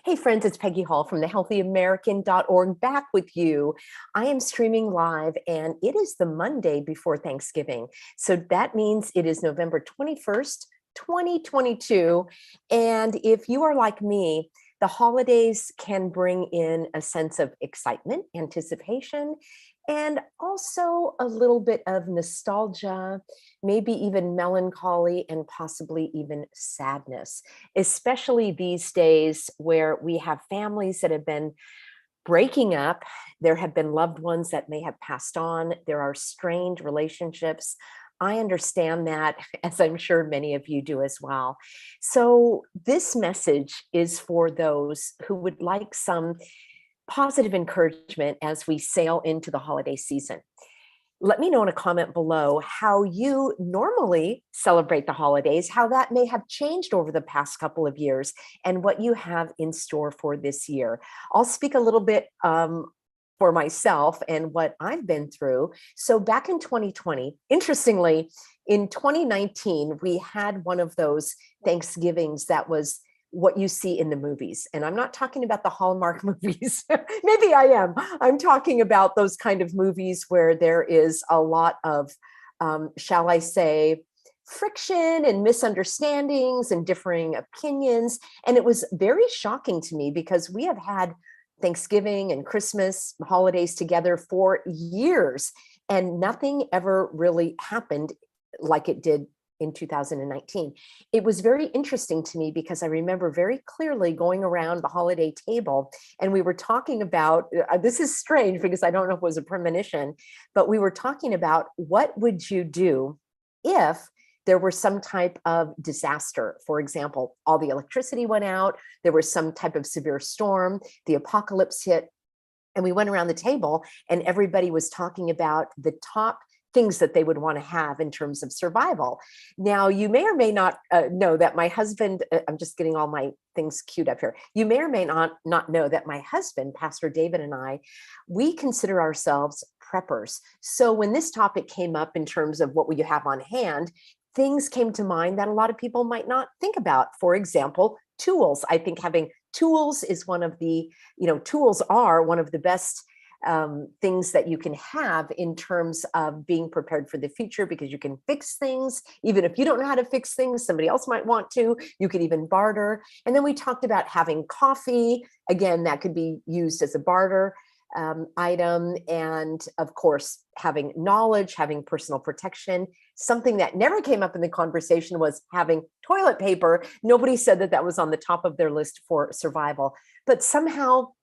Hey friends, it's Peggy Hall from thehealthyamerican.org back with you. I am streaming live and it is the Monday before Thanksgiving. So that means it is November 21st, 2022. And if you are like me, the holidays can bring in a sense of excitement, anticipation, and also a little bit of nostalgia, maybe even melancholy, and possibly even sadness, especially these days where we have families that have been breaking up. There have been loved ones that may have passed on. There are strained relationships. I understand that, as I'm sure many of you do as well. So, this message is for those who would like some positive encouragement as we sail into the holiday season. Let me know in a comment below how you normally celebrate the holidays, how that may have changed over the past couple of years, and what you have in store for this year. I'll speak a little bit for myself and what I've been through. So back in 2020, interestingly, in 2019, we had one of those Thanksgivings that was what you see in the movies. And I'm not talking about the Hallmark movies. Maybe I am. I'm talking about those kind of movies where there is a lot of, shall I say, friction and misunderstandings and differing opinions. And it was very shocking to me because we have had Thanksgiving and Christmas holidays together for years, and nothing ever really happened like it did in 2019. It was very interesting to me because I remember very clearly going around the holiday table and we were talking about, this is strange because I don't know if it was a premonition, but we were talking about what would you do if there were some type of disaster. For example, all the electricity went out, there was some type of severe storm, the apocalypse hit, and we went around the table and everybody was talking about the top things that they would want to have in terms of survival. Now, you may or may not know that my husband, I'm just getting all my things queued up here. You may or may not know that my husband, Pastor David, and I, we consider ourselves preppers. So when this topic came up in terms of what will you have on hand, things came to mind that a lot of people might not think about. For example, tools. I think having tools is one of the, tools are one of the best things that you can have in terms of being prepared for the future, because you can fix things. Even if you don't know how to fix things, somebody else might want to. You could even barter. And then we talked about having coffee. Again, that could be used as a barter item. And of course, having knowledge, having personal protection. Something that never came up in the conversation was having toilet paper. Nobody said that that was on the top of their list for survival. But somehow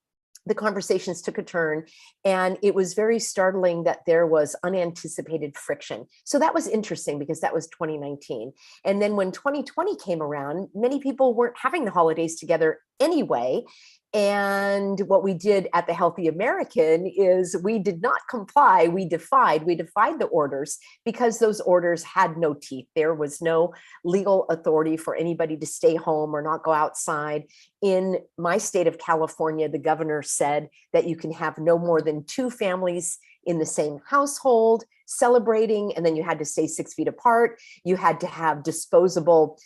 the conversations took a turn, and it was very startling that there was unanticipated friction. So that was interesting because that was 2019. And then when 2020 came around, many people weren't having the holidays together anyway. And what we did at the Healthy American is we did not comply. We defied the orders because those orders had no teeth. There was no legal authority for anybody to stay home or not go outside. In my state of California, the governor said that you can have no more than 2 families in the same household celebrating, and then you had to stay 6 feet apart. You had to have disposable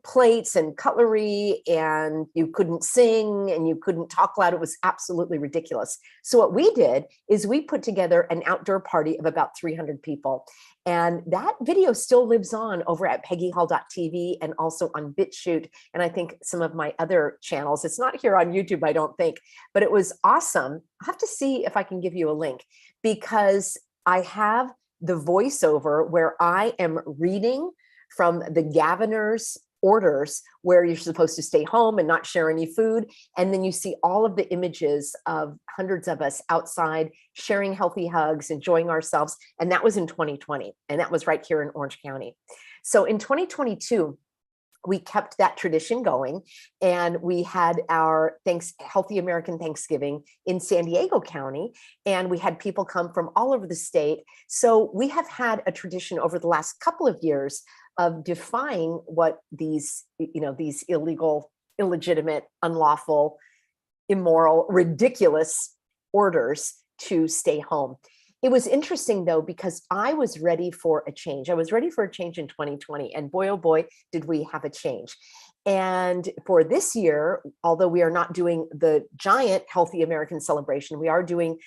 plates and cutlery, and you couldn't sing and you couldn't talk loud. It was absolutely ridiculous. So what we did is we put together an outdoor party of about 300 people. And that video still lives on over at peggyhall.tv and also on BitChute. And I think some of my other channels. It's not here on YouTube, I don't think, but it was awesome. I'll have to see if I can give you a link, because I have the voiceover where I am reading from the governor's orders where you're supposed to stay home and not share any food. And then you see all of the images of hundreds of us outside sharing healthy hugs, enjoying ourselves. And that was in 2020. And that was right here in Orange County. So in 2022, we kept that tradition going, and we had our Healthy American Thanksgiving in San Diego County, and we had people come from all over the state. So we have had a tradition over the last couple of years of defying what these illegal, illegitimate, unlawful, immoral, ridiculous orders to stay home. It was interesting, though, because I was ready for a change. I was ready for a change in 2020. And boy, oh boy, did we have a change. And for this year, although we are not doing the giant Healthy American celebration, we are doing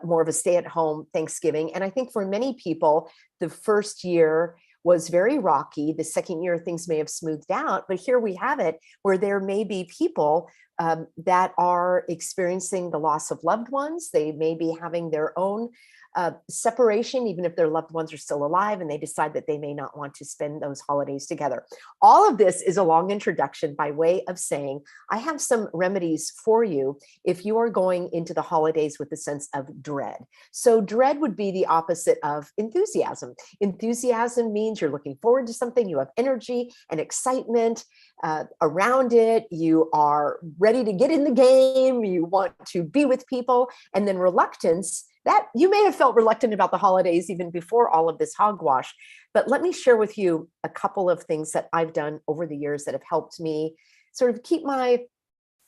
more of a stay-at-home Thanksgiving. And I think for many people, the first year was very rocky. The second year, things may have smoothed out. But here we have it, where there may be people that are experiencing the loss of loved ones. They may be having their own separation, even if their loved ones are still alive, and they decide that they may not want to spend those holidays together. All of this is a long introduction by way of saying, I have some remedies for you if you are going into the holidays with a sense of dread. So dread would be the opposite of enthusiasm. Enthusiasm means you're looking forward to something, you have energy and excitement around it, you are ready to get in the game, you want to be with people. And then reluctance, that you may have felt reluctant about the holidays even before all of this hogwash. But let me share with you a couple of things that I've done over the years that have helped me sort of keep my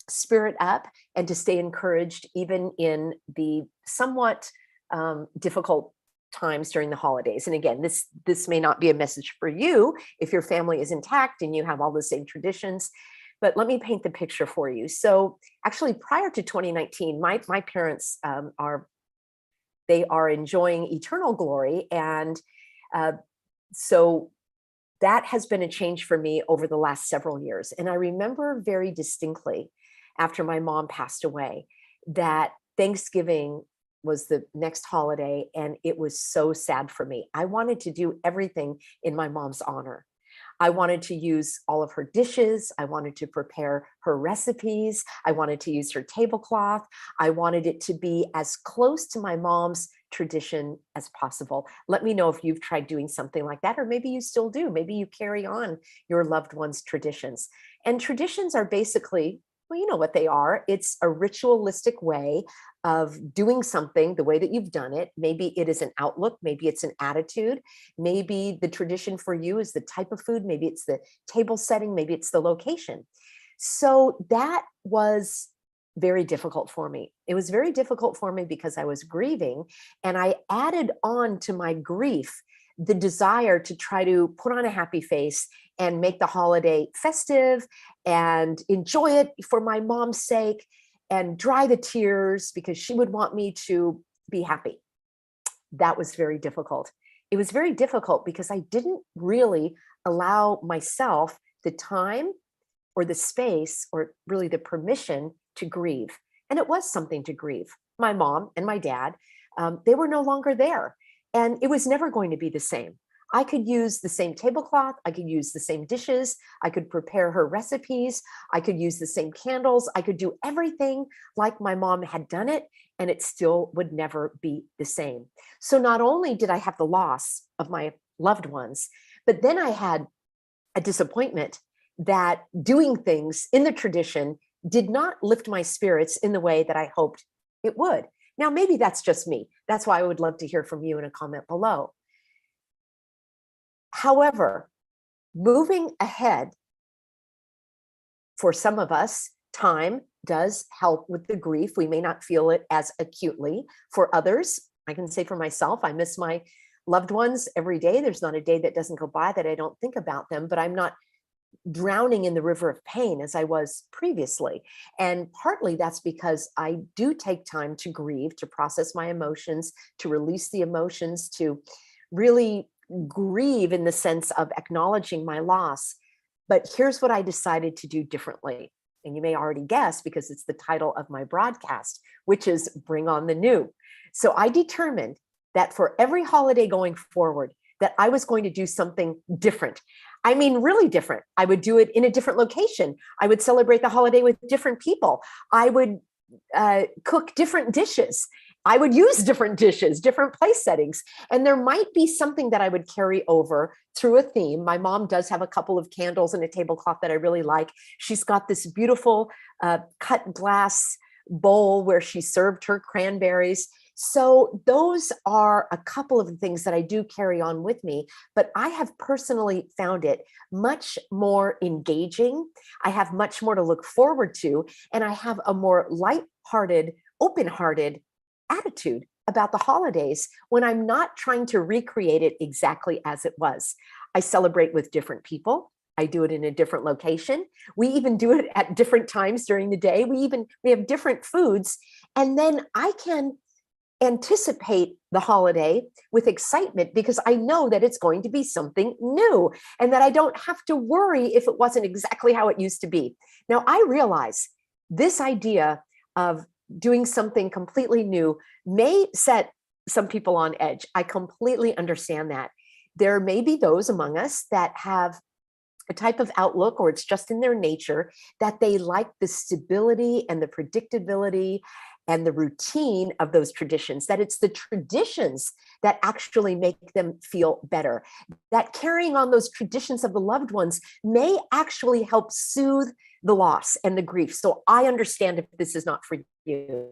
spirit up and to stay encouraged even in the somewhat difficult times during the holidays. And again, this may not be a message for you if your family is intact and you have all the same traditions, but let me paint the picture for you. So actually prior to 2019, my parents they are enjoying eternal glory. And so that has been a change for me over the last several years. And I remember very distinctly after my mom passed away that Thanksgiving was the next holiday, and it was so sad for me. I wanted to do everything in my mom's honor. I wanted to use all of her dishes. I wanted to prepare her recipes. I wanted to use her tablecloth. I wanted it to be as close to my mom's tradition as possible. Let me know if you've tried doing something like that, or maybe you still do. Maybe you carry on your loved one's traditions. And traditions are basically, well, you know what they are. It's a ritualistic way of doing something the way that you've done it. Maybe it is an outlook, maybe it's an attitude, maybe the tradition for you is the type of food, maybe it's the table setting, maybe it's the location. So that was very difficult for me. It was very difficult for me because I was grieving, and I added on to my grief the desire to try to put on a happy face and make the holiday festive and enjoy it for my mom's sake and dry the tears because she would want me to be happy. That was very difficult. It was very difficult because I didn't really allow myself the time or the space or really the permission to grieve. And it was something to grieve. My mom and my dad, they were no longer there. And it was never going to be the same. I could use the same tablecloth. I could use the same dishes. I could prepare her recipes. I could use the same candles. I could do everything like my mom had done it, and it still would never be the same. So not only did I have the loss of my loved ones, but then I had a disappointment that doing things in the tradition did not lift my spirits in the way that I hoped it would. Now, maybe that's just me. That's why I would love to hear from you in a comment below. However, moving ahead, for some of us, time does help with the grief. We may not feel it as acutely. For others, I can say for myself, I miss my loved ones every day. There's not a day that doesn't go by that I don't think about them, but I'm not drowning in the river of pain as I was previously. And partly that's because I do take time to grieve, to process my emotions, to release the emotions, to really grieve in the sense of acknowledging my loss. But here's what I decided to do differently. And you may already guess because it's the title of my broadcast, which is Bring on the New. So I determined that for every holiday going forward, that I was going to do something different. I mean, really different. I would do it in a different location. I would celebrate the holiday with different people. I would cook different dishes. I would use different dishes, different place settings. And there might be something that I would carry over through a theme. My mom does have a couple of candles and a tablecloth that I really like. She's got this beautiful cut glass bowl where she served her cranberries. So those are a couple of the things that I do carry on with me, but I have personally found it much more engaging. I have much more to look forward to, and I have a more lighthearted, open-hearted attitude about the holidays when I'm not trying to recreate it exactly as it was. I celebrate with different people. I do it in a different location. We even do it at different times during the day. We have different foods. And then I can anticipate the holiday with excitement because I know that it's going to be something new and that I don't have to worry if it wasn't exactly how it used to be. Now, I realize this idea of doing something completely new may set some people on edge. I completely understand that. There may be those among us that have a type of outlook, or it's just in their nature, that they like the stability and the predictability and the routine of those traditions, that it's the traditions that actually make them feel better, that carrying on those traditions of the loved ones may actually help soothe the loss and the grief. So I understand if this is not for you.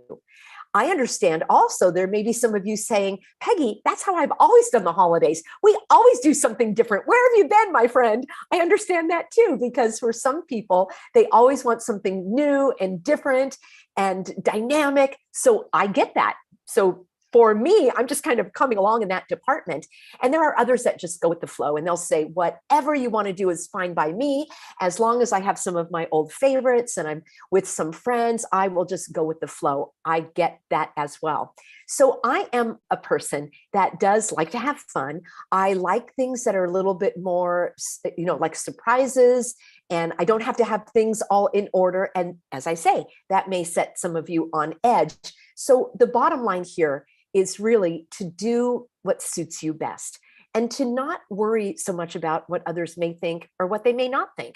I understand also there may be some of you saying, Peggy, that's how I've always done the holidays. We always do something different. Where have you been, my friend? I understand that too, because for some people, they always want something new and different and dynamic. So I get that. So for me, I'm just kind of coming along in that department. And there are others that just go with the flow and they'll say, whatever you want to do is fine by me. As long as I have some of my old favorites and I'm with some friends, I will just go with the flow. I get that as well. So I am a person that does like to have fun. I like things that are a little bit more, like surprises, and I don't have to have things all in order. And as I say, that may set some of you on edge. So the bottom line here is really to do what suits you best and to not worry so much about what others may think or what they may not think.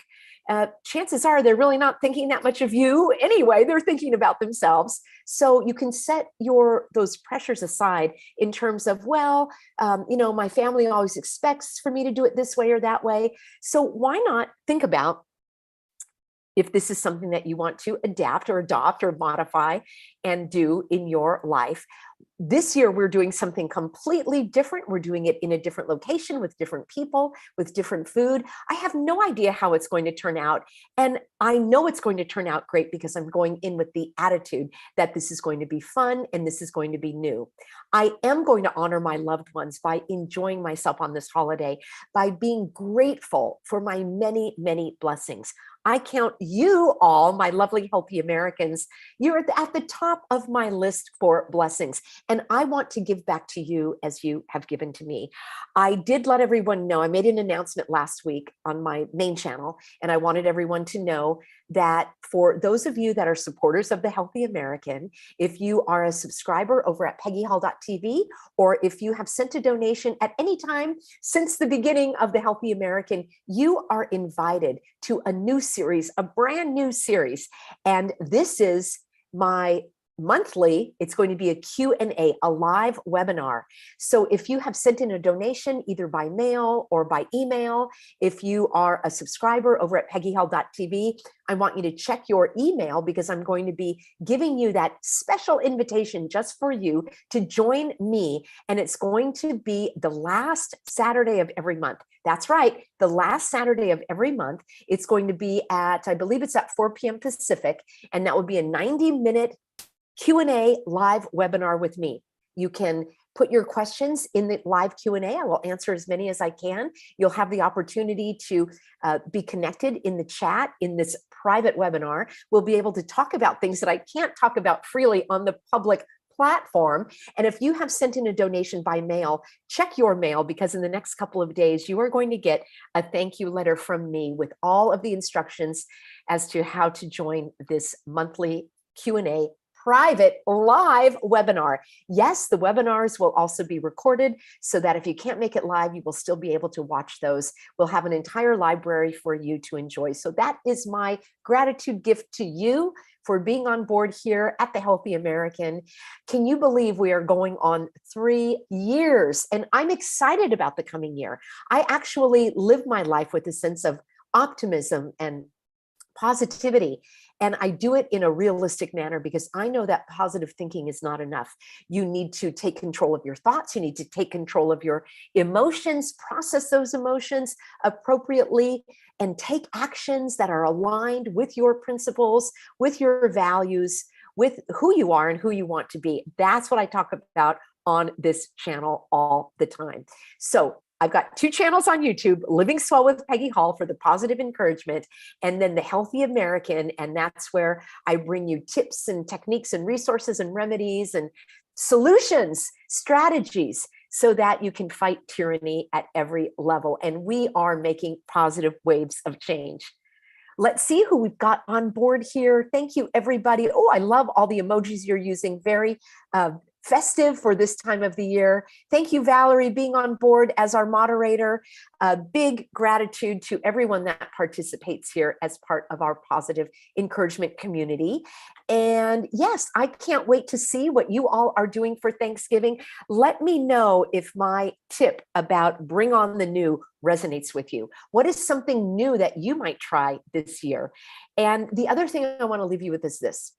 Chances are they're really not thinking that much of you anyway. They're thinking about themselves. So you can set those pressures aside in terms of, my family always expects for me to do it this way or that way. So why not think about if this is something that you want to adapt or adopt or modify and do in your life. This year, we're doing something completely different. We're doing it in a different location with different people, with different food. I have no idea how it's going to turn out. And I know it's going to turn out great because I'm going in with the attitude that this is going to be fun and this is going to be new. I am going to honor my loved ones by enjoying myself on this holiday, by being grateful for my many, many blessings. I count you all, my lovely, healthy Americans. You're at the top of my list for blessings. And I want to give back to you as you have given to me. I did let everyone know, I made an announcement last week on my main channel, and I wanted everyone to know that for those of you that are supporters of the Healthy American, if you are a subscriber over at peggyhall.tv, or if you have sent a donation at any time since the beginning of the Healthy American, you are invited to a new series, a brand new series. And this is my monthly, it's going to be a Q&A, a live webinar. So if you have sent in a donation, either by mail or by email, if you are a subscriber over at peggyhall.tv, I want you to check your email because I'm going to be giving you that special invitation just for you to join me. And it's going to be the last Saturday of every month. That's right, the last Saturday of every month. It's going to be I believe it's at 4 p.m. Pacific, and that will be a 90-minute Q&A live webinar with me. You can put your questions in the live Q&A. I will answer as many as I can. You'll have the opportunity to be connected in the chat in this private webinar. We'll be able to talk about things that I can't talk about freely on the public platform. And if you have sent in a donation by mail, check your mail, because in the next couple of days, you are going to get a thank you letter from me with all of the instructions as to how to join this monthly Q&A private live webinar. Yes, the webinars will also be recorded so that if you can't make it live, you will still be able to watch those. We'll have an entire library for you to enjoy. So that is my gratitude gift to you for being on board here at the Healthy American. Can you believe we are going on 3 years? And I'm excited about the coming year. I actually live my life with a sense of optimism and positivity. And I do it in a realistic manner because I know that positive thinking is not enough. You need to take control of your thoughts. You need to take control of your emotions, process those emotions appropriately, and take actions that are aligned with your principles, with your values, with who you are and who you want to be. That's what I talk about on this channel all the time. So I've got 2 channels on YouTube, Living Swell with Peggy Hall for the positive encouragement, and then the Healthy American. And that's where I bring you tips and techniques and resources and remedies and solutions, strategies, so that you can fight tyranny at every level. And we are making positive waves of change. Let's see who we've got on board here. Thank you, everybody. Oh, I love all the emojis you're using. Very festive for this time of the year. Thank you, Valerie, being on board as our moderator. Big gratitude to everyone that participates here as part of our positive encouragement community. And yes, I can't wait to see what you all are doing for Thanksgiving. Let me know if my tip about bring on the new resonates with you. What is something new that you might try this year? And the other thing I want to leave you with is this.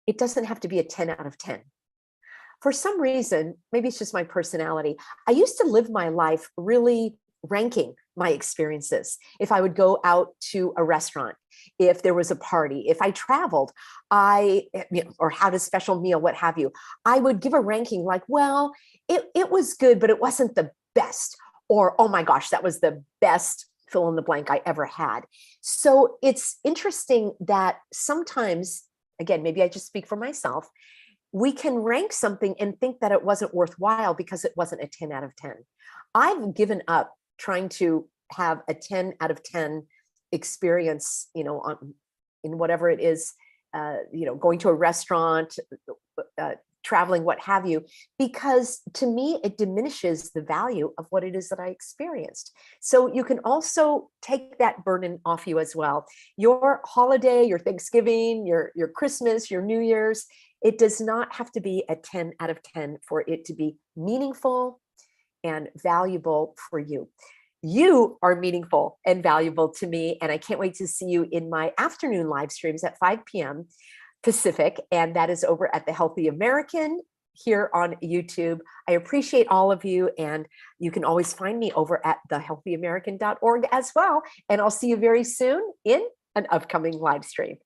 It doesn't have to be a 10 out of 10. For some reason, maybe it's just my personality, I used to live my life really ranking my experiences. If I would go out to a restaurant, if there was a party, if I traveled, or had a special meal, what have you, I would give a ranking like, well, it was good, but it wasn't the best. Or, oh my gosh, that was the best fill in the blank I ever had. So it's interesting that sometimes, again, maybe I just speak for myself, we can rank something and think that it wasn't worthwhile because it wasn't a 10 out of 10. I've given up trying to have a 10 out of 10 experience, in whatever it is, going to a restaurant, traveling, what have you, because to me, it diminishes the value of what it is that I experienced. So you can also take that burden off you as well. Your holiday, your Thanksgiving, your Christmas, your New Year's, it does not have to be a 10 out of 10 for it to be meaningful and valuable for you. You are meaningful and valuable to me, and I can't wait to see you in my afternoon live streams at 5 p.m. Pacific, and that is over at the Healthy American here on YouTube. I appreciate all of you, and you can always find me over at thehealthyamerican.org as well. And I'll see you very soon in an upcoming live stream.